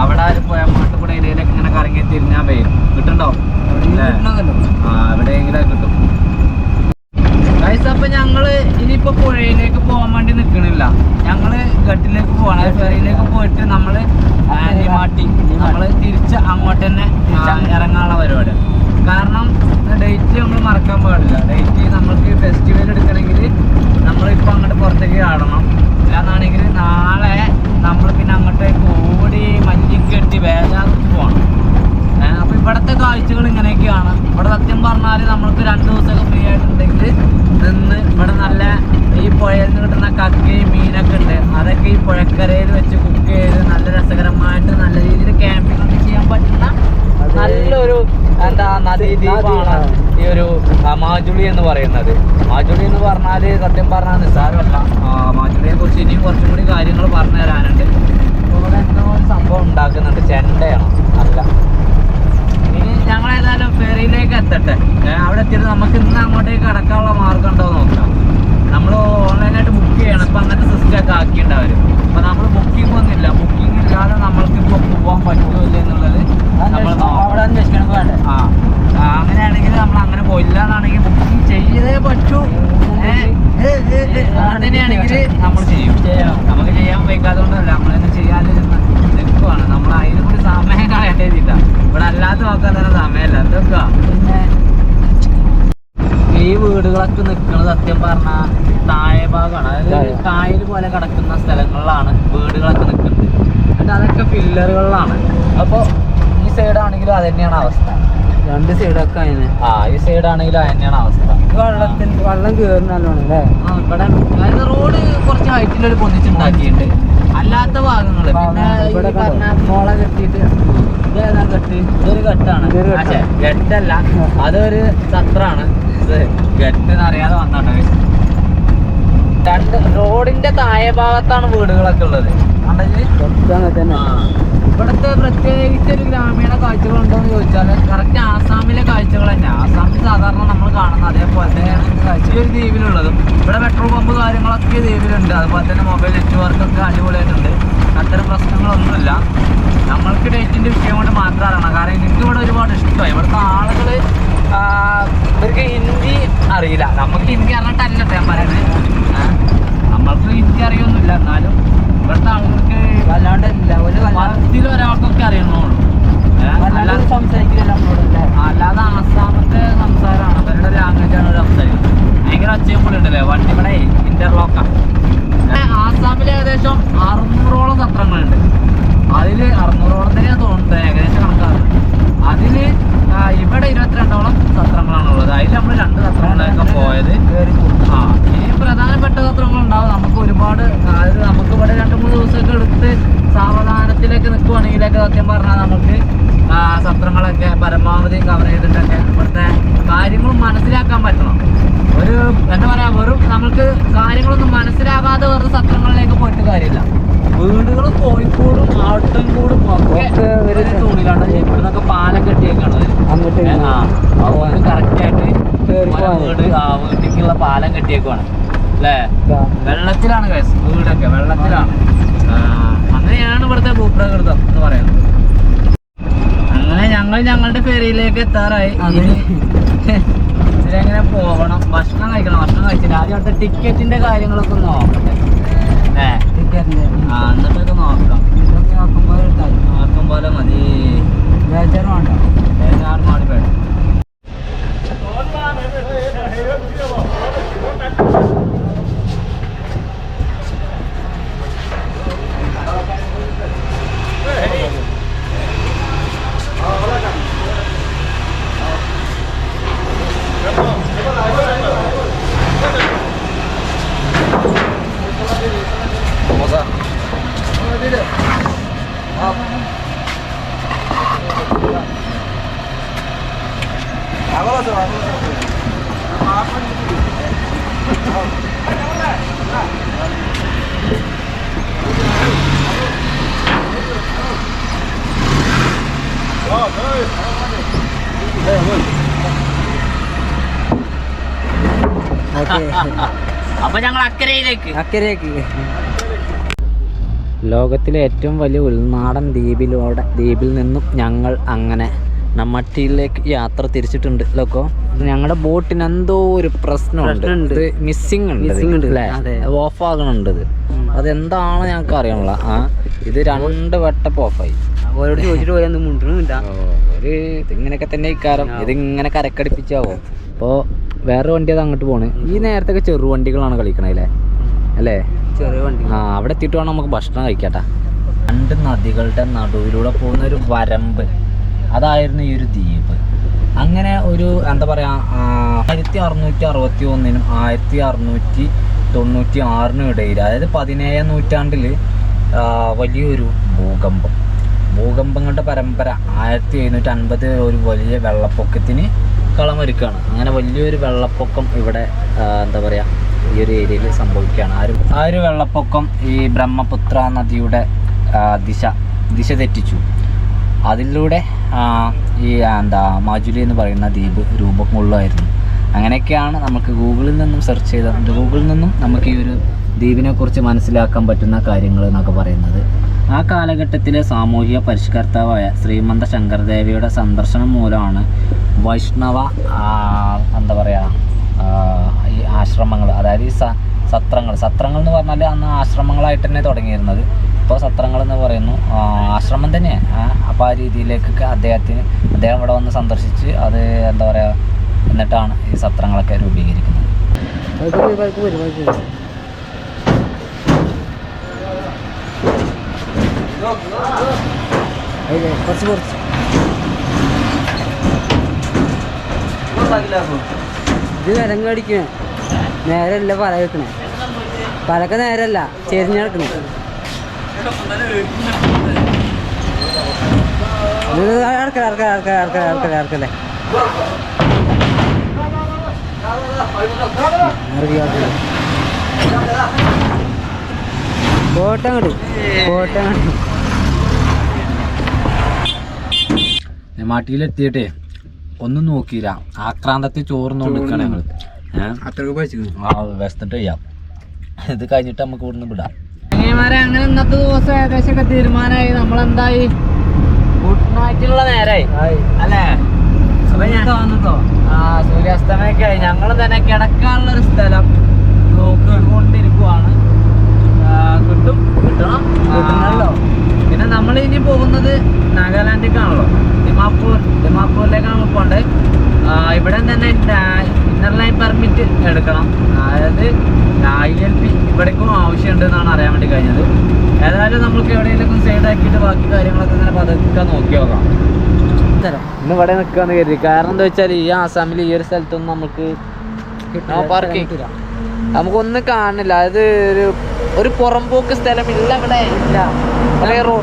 അവിടെ ആരും പോയാൽ മാട്ട് കൂടെ ഏരിയയിലൊക്കെ ഇങ്ങനെ കറങ്ങി തിരിഞ്ഞാൽ വരും. കിട്ടുന്നുണ്ടോ? എവിടെയെങ്കിലും കിട്ടും. അപ്പം ഞങ്ങള് ഇനിയിപ്പോ പുഴയിലേക്ക് പോകാൻ വേണ്ടി നിൽക്കണില്ല. ഞങ്ങള് ഘട്ടിലേക്ക് പോകണം. ഫെറിയിലേക്ക് പോയിട്ട് നമ്മള് മാട്ടി നമ്മള് തിരിച്ച് അങ്ങോട്ട് തന്നെ ഇറങ്ങാനുള്ള പരിപാടി. കാരണം ഡേറ്റ് നമ്മൾ മറക്കാൻ പാടില്ല. ഡേറ്റ് നമ്മൾക്ക് ഫെസ്റ്റിവൽ എടുക്കണമെങ്കിൽ നമ്മളിപ്പോൾ അങ്ങോട്ട് പുറത്തേക്ക് ആടണം. അല്ലാന്നാണെങ്കിൽ നാളെ നമ്മൾ പിന്നെ അങ്ങോട്ടേക്ക് ഓടി മഞ്ഞും കെട്ടി വേദാകുറിച്ച് പോകണം. അപ്പോൾ ഇവിടുത്തെ കാഴ്ചകൾ ഇങ്ങനെയൊക്കെയാണ്. ഇവിടെ സത്യം പറഞ്ഞാൽ നമ്മൾക്ക് 2 ദിവസമൊക്കെ ഫ്രീ ആയിട്ടുണ്ടെങ്കിൽ നിന്ന് ഇവിടെ നല്ല ഈ പുഴയിൽ നിന്ന് കിട്ടുന്ന കക്കയും മീനൊക്കെ ഉണ്ട്. അതൊക്കെ ഈ പുഴക്കരയിൽ വെച്ച് കുക്ക് ചെയ്ത് നല്ല രസകരമായിട്ട് നല്ല രീതിയിൽ ക്യാമ്പിംഗ് ഒക്കെ ചെയ്യാൻ പറ്റുന്ന നല്ലൊരു നദീദ്വീപാണ് ഈ ഒരു മാജുളി എന്ന് പറയുന്നത്. മാജുളി എന്ന് പറഞ്ഞാൽ സത്യം പറഞ്ഞാൽ നിസ്സാരമല്ല. മാജുളിയെ കുറിച്ച് ഇനിയും കുറച്ചും കൂടി കാര്യങ്ങൾ പറഞ്ഞു തരാനുണ്ട്. ഇവിടെ എന്തോ ഒരു സംഭവം ഉണ്ടാക്കുന്നുണ്ട്. ചെണ്ടയാണോ? അല്ല. ഇനി ഞങ്ങളേതായാലും ഫെറിയിലേക്ക് എത്തട്ടെ. അവിടെ എത്തിയിട്ട് നമുക്ക് ഇന്ന് അങ്ങോട്ടേക്ക് കടക്കാനുള്ള മാർഗം ഉണ്ടോ നോക്കാം. നമ്മൾ ഓൺലൈനായിട്ട് ബുക്ക് ചെയ്യണം. ഇപ്പം അങ്ങനത്തെ സിസ്റ്റമൊക്കെ ആക്കിയിട്ടുണ്ടാവും. അപ്പോൾ നമ്മൾ ബുക്കിംഗ് ഒന്നുമില്ല. ബുക്കിംഗ് ഇല്ലാതെ നമ്മൾക്ക് ഇപ്പോൾ പോകാൻ പറ്റുമോ ഇല്ല എന്നുള്ളത് നമ്മൾ അവിടെ അന്വേഷിക്കണം വേണ്ടേ. അങ്ങനെയാണെങ്കിൽ നമ്മൾ അങ്ങനെ പോയില്ല എന്നാണെങ്കിൽ ബുക്കിംഗ് ചെയ്തേ പറ്റൂ. അങ്ങനെയാണെങ്കിൽ നമ്മൾ ചെയ്യും. നമുക്ക് ചെയ്യാൻ വയ്ക്കാത്തതുകൊണ്ടല്ല, നമ്മളെന്നെ ചെയ്യാതിരുന്ന് നിൽക്കുവാണ്. നമ്മൾ അതിനും കൂടി സമയം കളയേണ്ടതില്ല. ഇവിടെ അല്ലാതെ നോക്കാൻ തന്നെ സമയമല്ല. എന്തൊക്കെ പിന്നെ ഈ വീടുകളൊക്കെ നിൽക്കുന്നത് സത്യം പറഞ്ഞാൽ താഴെ ഭാഗമാണ്. അതായത് കായൽ പോലെ കിടക്കുന്ന സ്ഥലങ്ങളിലാണ് വീടുകളൊക്കെ നിൽക്കുന്നത്. എന്നിട്ട് അതൊക്കെ ഫില്ലറുകളിലാണ്. അപ്പോൾ ഈ സൈഡാണെങ്കിലും അത് തന്നെയാണ് അവസ്ഥ. 2 സൈഡൊക്കെ അതിന്. ഈ സൈഡാണെങ്കിലും അത് തന്നെയാണ് അവസ്ഥ. വെള്ളം കയറുന്നല്ലോ അല്ലേ. ഇവിടെ അതായത് റോഡ് കുറച്ച് ഹൈറ്റിലൊരു പൊന്നിച്ചുണ്ടാക്കിയിട്ടുണ്ട്. അല്ലാത്ത ഭാഗങ്ങൾ പിന്നെ ഇവിടെ പറഞ്ഞ മോള കെട്ടിയിട്ട് ഇതേതാ കെട്ട്? ഇതൊരു കെട്ടാണ്. പക്ഷേ കെട്ടല്ല, അതൊരു സത്രാണ്. കെട്ടെന്ന് അറിയാതെ വന്നാണ്. റോഡിന്റെ താഴെ ഭാഗത്താണ് വീടുകളൊക്കെ ഉള്ളത്. ഇവിടുത്തെ പ്രത്യേകിച്ച് ഒരു ഗ്രാമീണ കാഴ്ചകളുണ്ടോ എന്ന് ചോദിച്ചാൽ കറക്റ്റ് ആസാമിലെ കാഴ്ചകൾ തന്നെ. ആസാമിൽ സാധാരണ നമ്മൾ കാണുന്ന അതേപോലെ തന്നെയാണ് ഈ ഒരു ദ്വീപിലുള്ളതും. ഇവിടെ പെട്രോൾ പമ്പ് കാര്യങ്ങളൊക്കെ ദ്വീപിലുണ്ട്. അതുപോലെ തന്നെ മൊബൈൽ നെറ്റ്വർക്കൊക്കെ അടിപൊളിയായിട്ടുണ്ട്. അത്തരം പ്രശ്നങ്ങളൊന്നുമില്ല. നമ്മൾക്ക് ഡേറ്റിൻ്റെ വിഷയം കൊണ്ട് മാത്രം അറിയണം. കാരണം എനിക്ക് ഇവിടെ ഒരുപാട് ഇഷ്ടമായി. ഇവിടുത്തെ ആളുകൾ ഇവർക്ക് ഹിന്ദി അറിയില്ല. നമുക്ക് ഹിന്ദി അറിഞ്ഞിട്ടല്ല ഞാൻ പറയുന്നത്. നമ്മൾക്ക് ഹിന്ദി അറിയൊന്നുമില്ല. എന്നാലും ഇവിടുത്തെ ആളുകൾക്ക് വല്ലാണ്ട് ഒരാൾക്കൊക്കെ അറിയണോളൂ. സംസാരിക്കില്ല. അല്ലാതെ ആസാമത്തെ സംസാരമാണ്, അവരുടെ ലാംഗ്വേജാണ് സംസാരിക്കുന്നത്. ഭയങ്കര ഒച്ചയും കൂടി ഉണ്ടല്ലേ. വണ്ടി ഇവിടെ ഇന്റർലോക്കാണ്. ആസാമിൽ ഏകദേശം 600ഓളം സത്രങ്ങളുണ്ട്. അതിൽ 600ഓളം തന്നെയാണ് തോന്നുന്നത്, ഏകദേശം കണക്കാറുണ്ട്. അതിൽ ഇവിടെ 22ഓളം സത്രങ്ങളാണുള്ളത്. അതിൽ നമ്മൾ 2 സത്രങ്ങളിലൊക്കെ പോയത്. ഇനിയും പ്രധാനപ്പെട്ട സത്രങ്ങളുണ്ടാവും. നമുക്ക് ഒരുപാട് അതായത് നമുക്ക് ഇവിടെ 2-3 ദിവസമൊക്കെ എടുത്ത് സാവധാനത്തിലേക്ക് നിൽക്കുവാണെങ്കിലൊക്കെ സത്യം പറഞ്ഞാൽ നമുക്ക് സത്രങ്ങളൊക്കെ പരമാവധി കവർ ചെയ്തിട്ടൊക്കെ ഇവിടുത്തെ കാര്യങ്ങളും മനസ്സിലാക്കാൻ പറ്റണം. ഒരു എന്താ പറയുക, വെറും നമുക്ക് കാര്യങ്ങളൊന്നും മനസ്സിലാകാതെ വെറുതെ സത്രങ്ങളിലേക്ക് പോയിട്ട് കാര്യമില്ല. വീടുകൾ കോഴിക്കോടും ആട്ടൻകൂടും ഒക്കെ ഒരു തൂണിലാണ്. ഇവിടുന്നൊക്കെ പാലം കെട്ടിയേക്കാണ്. അങ്ങോട്ട് അതുകൊണ്ട് കറക്റ്റായിട്ട് വീട്ടിലേക്ക് നടുക്കുള്ള പാലം കെട്ടിയേക്കുവാണ് അല്ലേ? വെള്ളത്തിലാണ് guys, വീടൊക്കെ വെള്ളത്തിലാണ്. അങ്ങനെയാണ് ഇവിടുത്തെ ഭൂപ്രകൃതം എന്ന് പറയുന്നത്. അങ്ങനെ ഞങ്ങൾ ഞങ്ങളുടെ ഫെറിയിലേക്ക് എത്താറായി. ഇതിലെങ്ങനെ പോകണം, ഭക്ഷണം കഴിക്കണം. ഭക്ഷണം കഴിച്ചില്ല, ആദ്യം അവിടുത്തെ ടിക്കറ്റിന്റെ കാര്യങ്ങളൊക്കെ ഒന്ന് നോക്കട്ടെ. എന്നിട്ടൊക്കെ നോക്കാം. നോക്കും പോലെ മതി. ബേജാറുമാടി വേണം. അപ്പൊ ഞങ്ങൾ അക്കരയിലേക്ക്. ലോകത്തിലെ ഏറ്റവും വലിയ ഉൾനാടൻ ദ്വീപിൽ നിന്നും ഞങ്ങൾ അങ്ങനെ നമ്മട്ടിയിലേക്ക് യാത്ര തിരിച്ചിട്ടുണ്ട്. ലോക്കോ, ഞങ്ങളുടെ ബോട്ടിന് എന്തോ ഒരു പ്രശ്നമുണ്ട്, മിസ്സിങ് ഉണ്ട് അല്ലേ? ഓഫ് ആകണുണ്ട്. അതെന്താണ് ഞങ്ങൾക്ക് അറിയണല്ല. ഇത് 2 വട്ടം ഓഫായി. അവരോട് ചോദിച്ചിട്ട് പോയാൽ മുണ്ടുന്നില്ല. ഒരു ഇതിങ്ങനെയൊക്കെ തന്നെ ഇക്കാരം ഇതിങ്ങനെ കരക്കടിപ്പിച്ചാവോ. അപ്പോൾ വേറെ വണ്ടി അത് അങ്ങോട്ട് പോണ്. ഈ നേരത്തൊക്കെ ചെറു വണ്ടികളാണ് കളിക്കണല്ലേ അല്ലേ? ചെറിയ വണ്ടി. അവിടെ എത്തിയിട്ട് വേണം നമുക്ക് ഭക്ഷണം കഴിക്കട്ടെ. 2 നദികളുടെ നടുവിലൂടെ പോകുന്ന ഒരു വരമ്പ്, അതായിരുന്നു ഈ ഒരു ദ്വീപ്. അങ്ങനെ ഒരു എന്താ പറയുക, 1661-നും 1696-നും ഇടയിൽ, അതായത് 17-ാം നൂറ്റാണ്ടിൽ വലിയൊരു ഭൂകമ്പങ്ങളുടെ പരമ്പര 1750 ഒരു വലിയ വെള്ളപ്പൊക്കത്തിന് കളമൊരുക്കുകയാണ്. അങ്ങനെ വലിയൊരു വെള്ളപ്പൊക്കം ഇവിടെ എന്താ പറയുക ഈ ഒരു ഏരിയയിൽ സംഭവിക്കുകയാണ്. ആ ഒരു വെള്ളപ്പൊക്കം ഈ ബ്രഹ്മപുത്ര നദിയുടെ ദിശ തെറ്റിച്ചു. അതിലൂടെ ഈ മാജുലി എന്ന് പറയുന്ന ദ്വീപ് രൂപം കൊള്ളുമായിരുന്നു. അങ്ങനെയൊക്കെയാണ് നമുക്ക് ഗൂഗിളിൽ നിന്നും നമുക്ക് ഈ ഒരു ദ്വീപിനെ കുറിച്ച് മനസ്സിലാക്കാൻ പറ്റുന്ന കാര്യങ്ങൾ എന്നൊക്കെ പറയുന്നത്. ആ കാലഘട്ടത്തിലെ സാമൂഹിക പരിഷ്കർത്താവായ ശ്രീമന്ത ശങ്കരദേവിയുടെ സന്ദർശനം മൂലമാണ് വൈഷ്ണവ എന്താ പറയുക ഈ ആശ്രമങ്ങൾ, അതായത് ഈ സത്രങ്ങൾ എന്ന് പറഞ്ഞാൽ അന്ന് ആശ്രമങ്ങളായിട്ട് തന്നെ തുടങ്ങിയിരുന്നത്. ഇപ്പോൾ സത്രങ്ങൾ എന്ന് പറയുന്നു, ആശ്രമം തന്നെയാണ്. അപ്പോൾ ആ രീതിയിലേക്കൊക്കെ അദ്ദേഹം ഇവിടെ വന്ന് സന്ദർശിച്ച് അത് എന്താ പറയുക, എന്നിട്ടാണ് ഈ സത്രങ്ങളൊക്കെ രൂപീകരിക്കുന്നത്. ഇത് വിലങ്ങ് അടിക്കണേ നേരല്ല, പല വെക്കണേ പലക്കെ നേരല്ല, ചെരിഞ്ഞെടുക്കണേ. ആർക്കല്ലേ കോട്ടങ്ങട് മാട്ടിയിലെത്തിയിട്ടേ ഒന്നും നോക്കിയില്ല, ആക്രാന്തത്തിൽ ചോർന്നുകൊണ്ട് നിൽക്കണം ഞങ്ങൾ. വെച്ചിട്ട് ചെയ്യാം, ഇത് കഴിഞ്ഞിട്ട് നമുക്ക് ഇവിടുന്ന് വിടാം. അങ്ങനെ ഇന്നത്തെ ദിവസം ഏകദേശം തീരുമാനമായി. നമ്മളെന്തായി, ഗുഡ് നൈറ്റുള്ള നേരായി അല്ലേ? അപ്പൊ സൂര്യാസ്തമയൊക്കെ ആയി. ഞങ്ങൾ തന്നെ കിടക്കാനുള്ളൊരു സ്ഥലം നോക്കിക്കൊണ്ടിരിക്കുവാണ്. കിട്ടണമല്ലോ. പിന്നെ നമ്മൾ ഇനി പോകുന്നത് നാഗാലാൻഡിലേക്കാണല്ലോ, ദിമാപൂരിലേക്കാണ് പോകേണ്ടത്. ഇവിടെ തന്നെ ഇന്നർ ലൈൻ പെർമിറ്റ് എടുക്കണം, അതായത് ILP ഇവിടേക്കും ആവശ്യമുണ്ട് എന്നാണ് അറിയാൻ വേണ്ടി കഴിഞ്ഞത്. ഏതായാലും നമുക്ക് എവിടെയെങ്കിലും സൈഡ് ആക്കിയിട്ട് ബാക്കി കാര്യങ്ങളൊക്കെ ഇങ്ങനെ പതുക്കെ നോക്കി നോക്കാം. ഇന്ന് ഇവിടെ നിൽക്കാന്ന് കരുതി. കാരണം എന്താ വെച്ചാൽ ഈ ആസാമിൽ ഈ ഒരു സ്ഥലത്തൊന്നും നമുക്ക് പാർക്കിംഗ് നമുക്കൊന്നും കാണില്ല. അത് ഒരു പുറംപോക്ക് സ്ഥലമില്ല, ഇവിടെ ഇല്ല.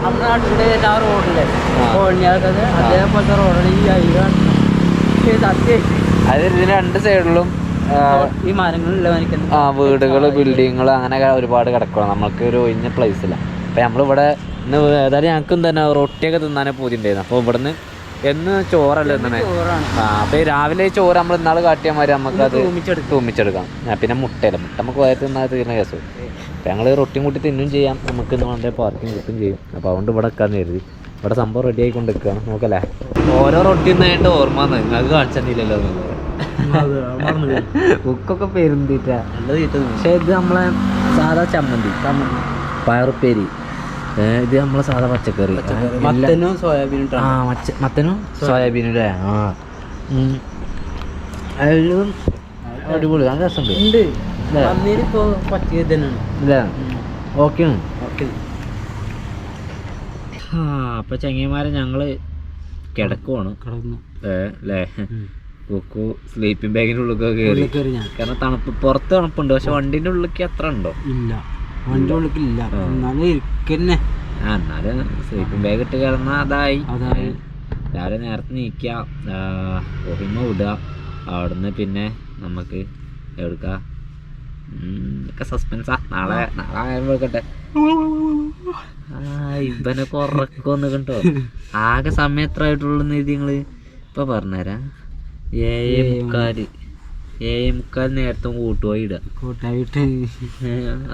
നമ്മുടെ നാട്ടിലെ എല്ലാ റോഡിലെ അതേപോലത്തെ റോഡാണ് ഈ അയ്യാണ്. അതായത് ഇതിന് 2 സൈഡിലും ഈ മരങ്ങളുള്ള വീടുകൾ, ബിൽഡിങ്ങുകൾ അങ്ങനെ ഒരുപാട് കിടക്കണം. നമുക്ക് ഒരു ഒഴിഞ്ഞ പ്ലേസില്ല. അപ്പം നമ്മളിവിടെ ഇന്ന് ഏതായാലും ഞങ്ങൾക്കും തന്നെ റൊട്ടിയൊക്കെ തിന്നാനേ പൂതിണ്ടായിരുന്നു. അപ്പോൾ ഇവിടുന്ന് എന്ന് ചോറല്ലേ തന്നെ ചോറാണ്. ആ അപ്പൊ ഈ രാവിലെ ഈ ചോറ് നമ്മൾ ഇന്നാൾ കാട്ടിയാൽ മതി നമുക്ക് അത് തൂമിച്ചെടുക്കാം. പിന്നെ മുട്ടയില്ല, മുട്ട നമുക്ക് വയറ് തിന്നാൽ തീരുന്ന കേസ്. അപ്പം ഞങ്ങൾ റൊട്ടിയും കൂട്ടി തിന്നും ചെയ്യാം, നമുക്ക് ഇന്ന് വളരെ പാർക്കിങ് കിട്ടും ചെയ്യും. അപ്പോൾ അതുകൊണ്ട് ഇവിടെ വെക്കാന്ന് കരുതി. ഇവിടെ സംഭവം റെഡി ആയിക്കൊണ്ട് നിൽക്കുകയാണ്, നോക്കല്ലേ. ഓരോ റൊട്ടി നിന്നായിട്ട് ഓർമ്മ നിങ്ങൾക്ക് കാണിച്ചില്ലല്ലോ ബുക്കൊക്കെ പെരുന്തിട്ട. പക്ഷെ ഇത് നമ്മളെ സാധാ ചമ്മന്തി, പയറുപ്പേരി, ഇത് നമ്മളെ സാധാ പച്ചക്കറി, മത്തനും സോയാബീനും. ആ മത്തനും സോയാബീനും അല്ലേ. ആ എല്ലാം അടിപൊളി, നല്ല രസമുണ്ട് അല്ലേ. ഓക്കെയാണ്. ആ അപ്പം ചങ്ങന്മാരെ ഞങ്ങൾ കിടക്കുവാണ് അല്ലേ. കുക്കു സ്ലീപ്പിംഗ് ബാഗിൻ്റെ ഉള്ളിലൊക്കെ കയറി. കാരണം തണുപ്പ്, പുറത്ത് തണുപ്പുണ്ട്, പക്ഷെ വണ്ടീൻ്റെ ഉള്ളിലേക്ക് അത്ര ഉണ്ടോ? ഇല്ല, വണ്ടി ഉള്ളിക്കില്ല. എന്നാലും ഇരിക്കന്നെ. ആ എന്നാലും സ്ലീപ്പിംഗ് ബാഗ് ഇട്ട് കിടന്നാൽ അതായി. രാവിലെ നേരത്തെ നീക്കുക, ഒഹിമ വിടുക, അവിടുന്ന് പിന്നെ നമുക്ക് എവിടുക്കാം ഒക്കെ സസ്പെൻസാ. നാളെ ആയാലും വെക്കട്ടെ. ഇവനൊക്കെ ഉറക്കൊന്ന് കണ്ടോ. ആകെ സമയം എത്ര ആയിട്ടുള്ളൂ എഴുതി നിങ്ങൾ ഇപ്പം പറഞ്ഞുതരാം. 7:45 നേരത്തെ കൂട്ടുപോയി ഇടുക.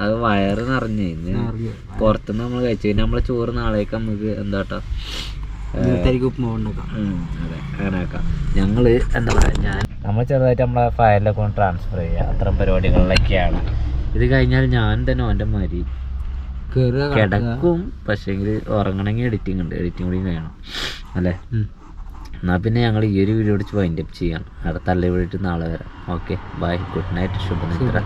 അത് വയറ് നിറഞ്ഞ് പുറത്തുനിന്ന് നമ്മൾ കഴിച്ചു. പിന്നെ നമ്മളെ ചോറ് നാളേക്ക് നമുക്ക് എന്താട്ടോ അതെ അങ്ങനെ ആക്കാം. ഞങ്ങൾ എന്താ പറയുക, നമ്മൾ ചെറുതായിട്ട് നമ്മളെ ഫയലിലൊക്കെ ഒന്ന് ട്രാൻസ്ഫർ ചെയ്യുക, അത്തരം പരിപാടികളിലൊക്കെയാണ്. ഇത് കഴിഞ്ഞാൽ ഞാൻ തന്നെ ഓൻ്റെ മാതിരി കിടക്കും. പക്ഷേങ്കിൽ ഉറങ്ങണമെങ്കിൽ എഡിറ്റിംഗ് ഉണ്ട്, എഡിറ്റിംഗ് കൂടി വേണം അല്ലേ. എന്നാൽ പിന്നെ ഞങ്ങൾ ഈ ഒരു വീഡിയോ അടിച്ച് വൈൻഡപ്പ് ചെയ്യാം. അടുത്ത അല്ലേ വിളിച്ചിട്ട് നാളെ വരാം. Okay bye, good night, ശുഭനിദ്ര.